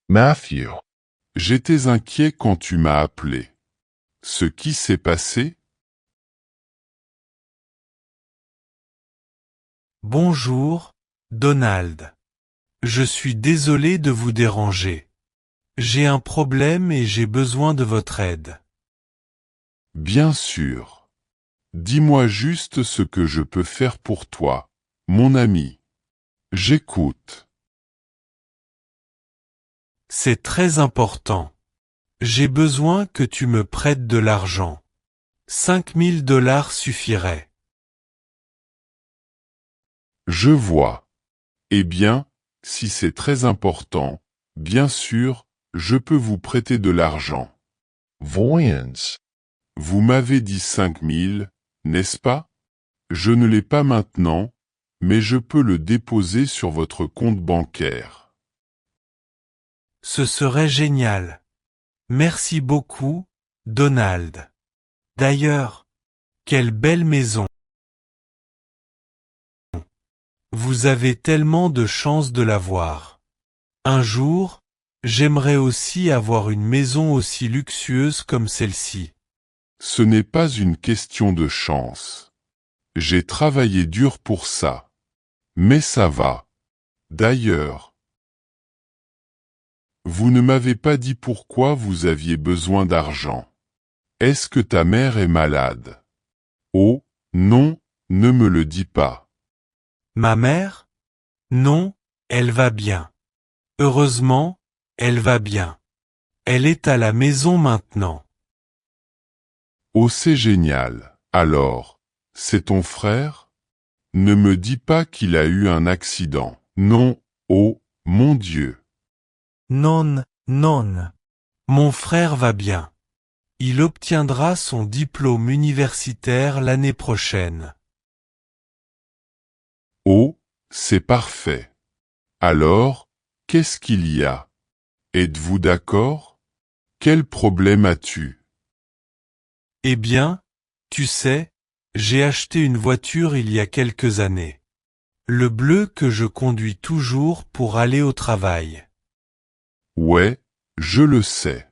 Matthew. J'étais inquiet quand tu m'as appelé. Ce qui s'est passé? Bonjour, Donald. Je suis désolé de vous déranger. J'ai un problème et j'ai besoin de votre aide. Bien sûr. Dis-moi juste ce que je peux faire pour toi, mon ami. J'écoute. C'est très important. J'ai besoin que tu me prêtes de l'argent. 5 000 $ suffiraient. Je vois. Eh bien, si c'est très important, bien sûr, je peux vous prêter de l'argent. Voyance. Vous m'avez dit 5000, n'est-ce pas? Je ne l'ai pas maintenant, mais je peux le déposer sur votre compte bancaire. Ce serait génial. Merci beaucoup, Donald. D'ailleurs, quelle belle maison. Vous avez tellement de chance de l'avoir. Un jour, j'aimerais aussi avoir une maison aussi luxueuse comme celle-ci. Ce n'est pas une question de chance. J'ai travaillé dur pour ça. Mais ça va. D'ailleurs, vous ne m'avez pas dit pourquoi vous aviez besoin d'argent. Est-ce que ta mère est malade? Oh, non, ne me le dis pas. Ma mère? Non, elle va bien. Heureusement, elle va bien. Elle est à la maison maintenant. Oh, c'est génial. Alors, c'est ton frère? Ne me dis pas qu'il a eu un accident. Non, oh, mon Dieu. Non, non. Mon frère va bien. Il obtiendra son diplôme universitaire l'année prochaine. Oh, c'est parfait. Alors, qu'est-ce qu'il y a? Êtes-vous d'accord? Quel problème as-tu? Eh bien, tu sais, j'ai acheté une voiture il y a quelques années. Le bleu que je conduis toujours pour aller au travail. Ouais, je le sais.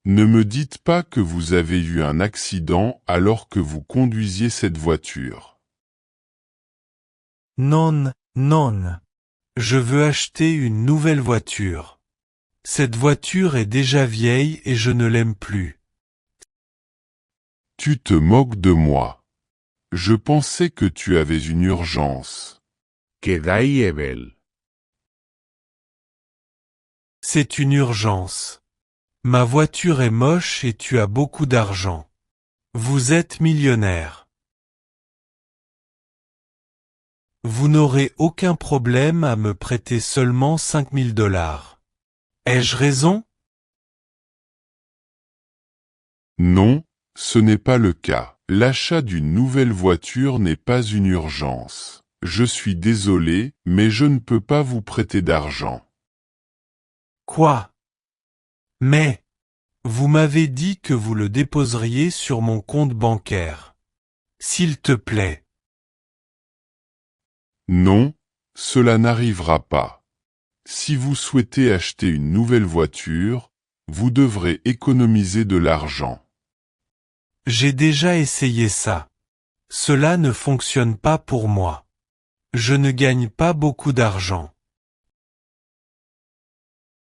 Ne me dites pas que vous avez eu un accident alors que vous conduisiez cette voiture. Non, non. Je veux acheter une nouvelle voiture. Cette voiture est déjà vieille et je ne l'aime plus. Tu te moques de moi. Je pensais que tu avais une urgence. Kedai Ebel. C'est une urgence. Ma voiture est moche et tu as beaucoup d'argent. Vous êtes millionnaire. Vous n'aurez aucun problème à me prêter seulement 5 000 $. Ai-je raison? Non, ce n'est pas le cas. L'achat d'une nouvelle voiture n'est pas une urgence. Je suis désolé, mais je ne peux pas vous prêter d'argent. Quoi? Mais, vous m'avez dit que vous le déposeriez sur mon compte bancaire. S'il te plaît. Non, cela n'arrivera pas. Si vous souhaitez acheter une nouvelle voiture, vous devrez économiser de l'argent. J'ai déjà essayé ça. Cela ne fonctionne pas pour moi. Je ne gagne pas beaucoup d'argent.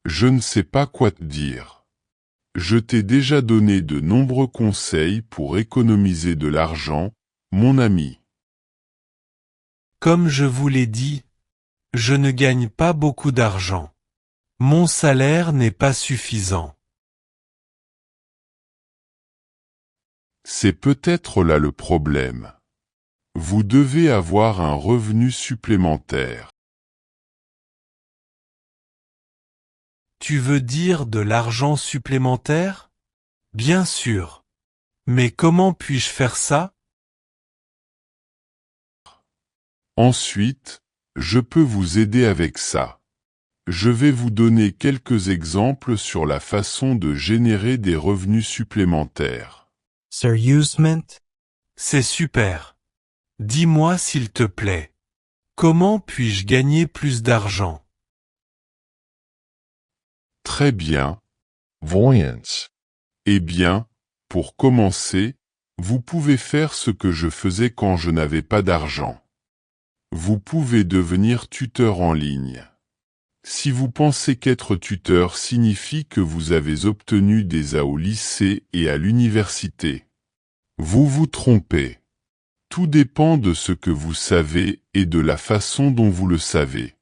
Je ne sais pas quoi te dire. Je t'ai déjà donné de nombreux conseils pour économiser de l'argent, mon ami. Comme je vous l'ai dit, je ne gagne pas beaucoup d'argent. Mon salaire n'est pas suffisant. C'est peut-être là le problème. Vous devez avoir un revenu supplémentaire. Tu veux dire de l'argent supplémentaire? Bien sûr. Mais comment puis-je faire ça? Ensuite, je peux vous aider avec ça. Je vais vous donner quelques exemples sur la façon de générer des revenus supplémentaires. Sérieusement? C'est super. Dis-moi s'il te plaît. Comment puis-je gagner plus d'argent? Très bien. Voyance. Eh bien, pour commencer, vous pouvez faire ce que je faisais quand je n'avais pas d'argent. Vous pouvez devenir tuteur en ligne. Si vous pensez qu'être tuteur signifie que vous avez obtenu des A au lycée et à l'université, vous vous trompez. Tout dépend de ce que vous savez et de la façon dont vous le savez.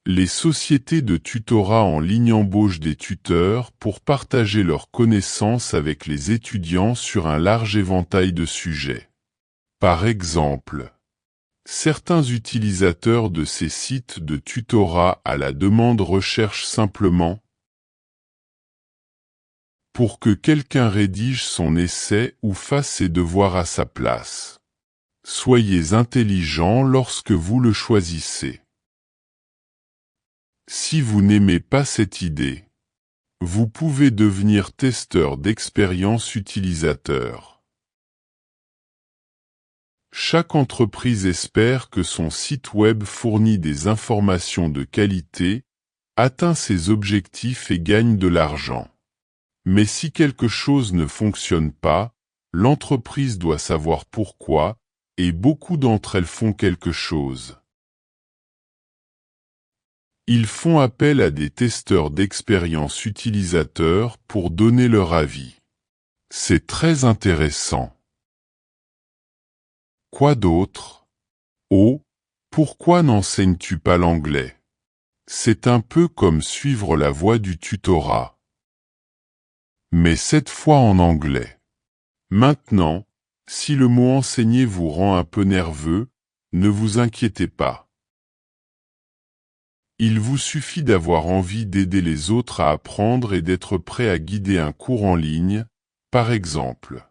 Les sociétés de tutorat en ligne embauchent des tuteurs pour partager leurs connaissances avec les étudiants sur un large éventail de sujets. Par exemple, certains utilisateurs de ces sites de tutorat à la demande recherchent simplement pour que quelqu'un rédige son essai ou fasse ses devoirs à sa place. Soyez intelligent lorsque vous le choisissez. Si vous n'aimez pas cette idée, vous pouvez devenir testeur d'expérience utilisateur. Chaque entreprise espère que son site web fournit des informations de qualité, atteint ses objectifs et gagne de l'argent. Mais si quelque chose ne fonctionne pas, l'entreprise doit savoir pourquoi, et beaucoup d'entre elles font quelque chose. Ils font appel à des testeurs d'expérience utilisateur pour donner leur avis. C'est très intéressant. Quoi d'autre? Oh, pourquoi n'enseignes-tu pas l'anglais? C'est un peu comme suivre la voie du tutorat. Mais cette fois en anglais. Maintenant, si le mot enseigner vous rend un peu nerveux, ne vous inquiétez pas. Il vous suffit d'avoir envie d'aider les autres à apprendre et d'être prêt à guider un cours en ligne, par exemple.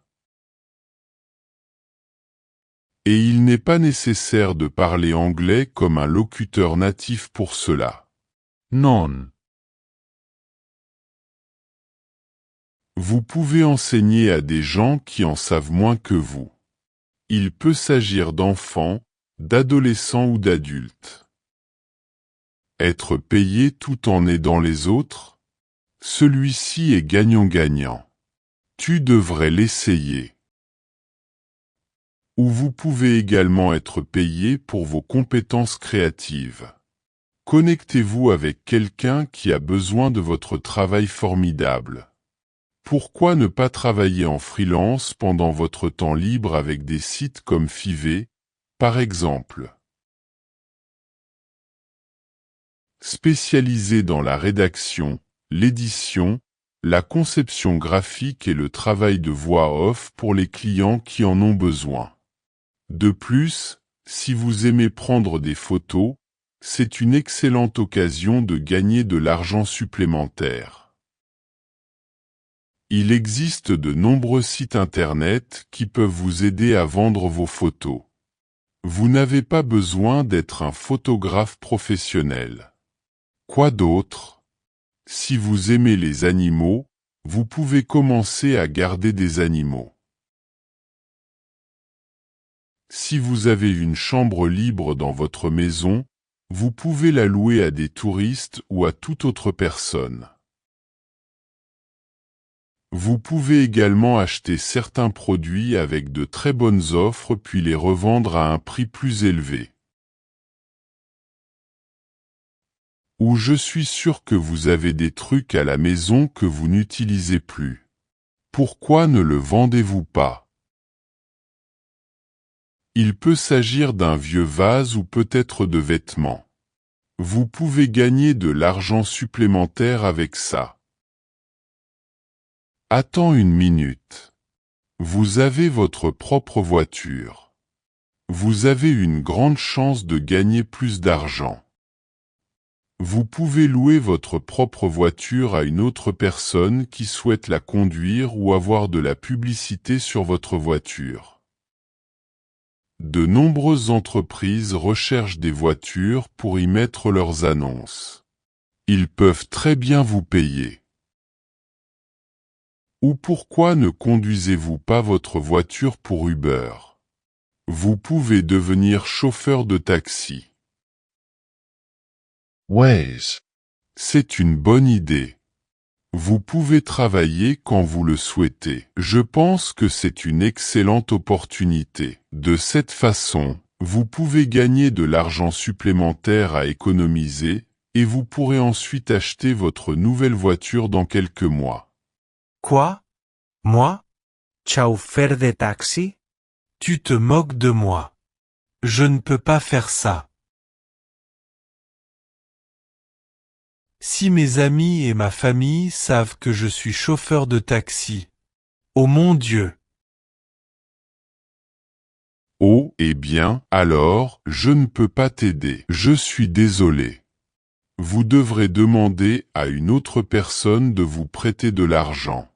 Et il n'est pas nécessaire de parler anglais comme un locuteur natif pour cela. Non. Vous pouvez enseigner à des gens qui en savent moins que vous. Il peut s'agir d'enfants, d'adolescents ou d'adultes. Être payé tout en aidant les autres? Celui-ci est gagnant-gagnant. Tu devrais l'essayer. Ou vous pouvez également être payé pour vos compétences créatives. Connectez-vous avec quelqu'un qui a besoin de votre travail formidable. Pourquoi ne pas travailler en freelance pendant votre temps libre avec des sites comme Fiverr, par exemple? Spécialisé dans la rédaction, l'édition, la conception graphique et le travail de voix off pour les clients qui en ont besoin. De plus, si vous aimez prendre des photos, c'est une excellente occasion de gagner de l'argent supplémentaire. Il existe de nombreux sites internet qui peuvent vous aider à vendre vos photos. Vous n'avez pas besoin d'être un photographe professionnel. Quoi d'autre? Si vous aimez les animaux, vous pouvez commencer à garder des animaux. Si vous avez une chambre libre dans votre maison, vous pouvez la louer à des touristes ou à toute autre personne. Vous pouvez également acheter certains produits avec de très bonnes offres puis les revendre à un prix plus élevé. Ou je suis sûr que vous avez des trucs à la maison que vous n'utilisez plus. Pourquoi ne le vendez-vous pas? Il peut s'agir d'un vieux vase ou peut-être de vêtements. Vous pouvez gagner de l'argent supplémentaire avec ça. Attends une minute. Vous avez votre propre voiture. Vous avez une grande chance de gagner plus d'argent. Vous pouvez louer votre propre voiture à une autre personne qui souhaite la conduire ou avoir de la publicité sur votre voiture. De nombreuses entreprises recherchent des voitures pour y mettre leurs annonces. Ils peuvent très bien vous payer. Ou pourquoi ne conduisez-vous pas votre voiture pour Uber? Vous pouvez devenir chauffeur de taxi. ways. C'est une bonne idée. Vous pouvez travailler quand vous le souhaitez. Je pense que c'est une excellente opportunité. De cette façon, vous pouvez gagner de l'argent supplémentaire à économiser et vous pourrez ensuite acheter votre nouvelle voiture dans quelques mois. Quoi? Moi? Chauffeur de taxi? Tu te moques de moi. Je ne peux pas faire ça. Si mes amis et ma famille savent que je suis chauffeur de taxi. Oh mon Dieu! Oh, eh bien, alors, je ne peux pas t'aider. Je suis désolé. Vous devrez demander à une autre personne de vous prêter de l'argent.